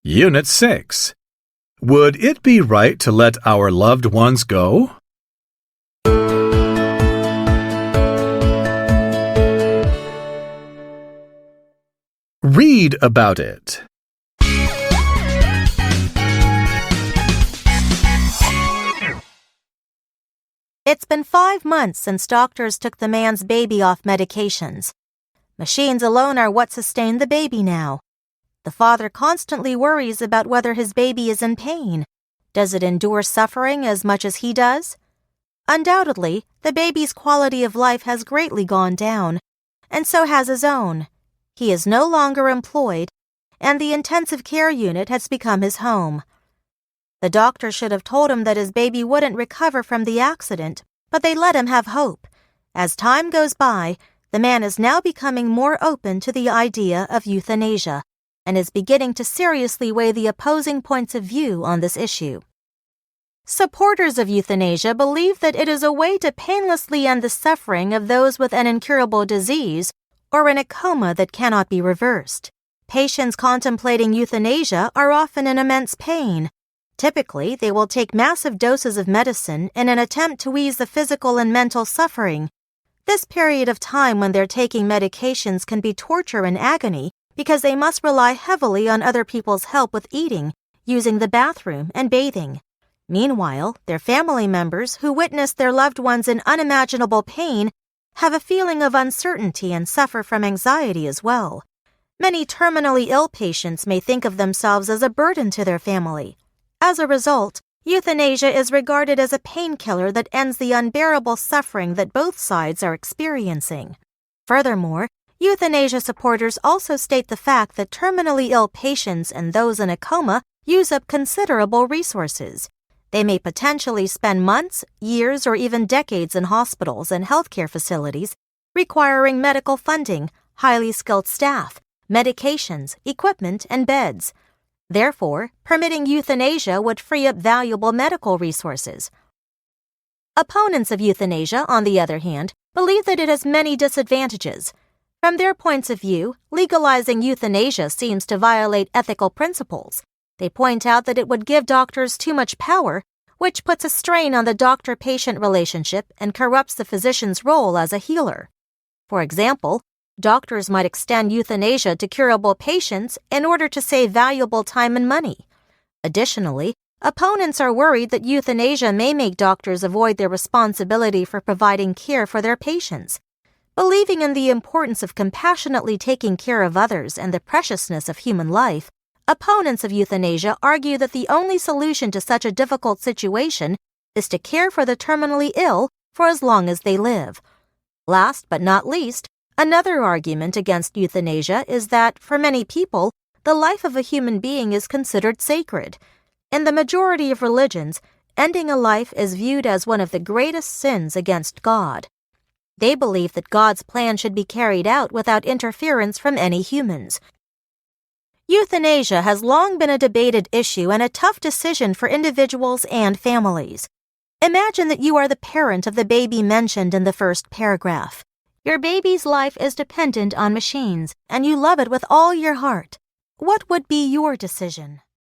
Unit 6. Would it be right to let our loved ones go? Read about it. It's been 5 months since doctors took the man's baby off medications. Machines alone are what sustain the baby now. The father constantly worries about whether his baby is in pain. Does it endure suffering as much as he does? Undoubtedly, the baby's quality of life has greatly gone down, and so has his own. He is no longer employed, and the intensive care unit has become his home. The doctor should have told him that his baby wouldn't recover from the accident, but they let him have hope. As time goes by, the man is now becoming more open to the idea of euthanasia and is beginning to seriously weigh the opposing points of view on this issue. Supporters of euthanasia believe that it is a way to painlessly end the suffering of those with an incurable disease or in a coma that cannot be reversed. Patients contemplating euthanasia are often in immense pain. Typically, they will take massive doses of medicine in an attempt to ease the physical and mental suffering. This period of time when they're taking medications can be torture and agony because they must rely heavily on other people's help with eating, using the bathroom, and bathing. Meanwhile, their family members who witness their loved ones in unimaginable pain have a feeling of uncertainty and suffer from anxiety as well. Many terminally ill patients may think of themselves as a burden to their family. As a result, euthanasia is regarded as a painkiller that ends the unbearable suffering that both sides are experiencing. Furthermore, euthanasia supporters also state the fact that terminally ill patients and those in a coma use up considerable resources. They may potentially spend months, years, or even decades in hospitals and healthcare facilities, requiring medical funding, highly skilled staff, medications, equipment, and beds. Therefore, permitting euthanasia would free up valuable medical resources. Opponents of euthanasia, on the other hand, believe that it has many disadvantages. From their points of view, legalizing euthanasia seems to violate ethical principles. They point out that it would give doctors too much power, which puts a strain on the doctor-patient relationship and corrupts the physician's role as a healer. For example, doctors might extend euthanasia to curable patients in order to save valuable time and money. Additionally, opponents are worried that euthanasia may make doctors avoid their responsibility for providing care for their patients. Believing in the importance of compassionately taking care of others and the preciousness of human life, opponents of euthanasia argue that the only solution to such a difficult situation is to care for the terminally ill for as long as they live. Last but not least, another argument against euthanasia is that, for many people, the life of a human being is considered sacred. In the majority of religions, ending a life is viewed as one of the greatest sins against God. They believe that God's plan should be carried out without interference from any humans. Euthanasia has long been a debated issue and a tough decision for individuals and families. Imagine that you are the parent of the baby mentioned in the first paragraph. Your baby's life is dependent on machines, and you love it with all your heart. What would be your decision?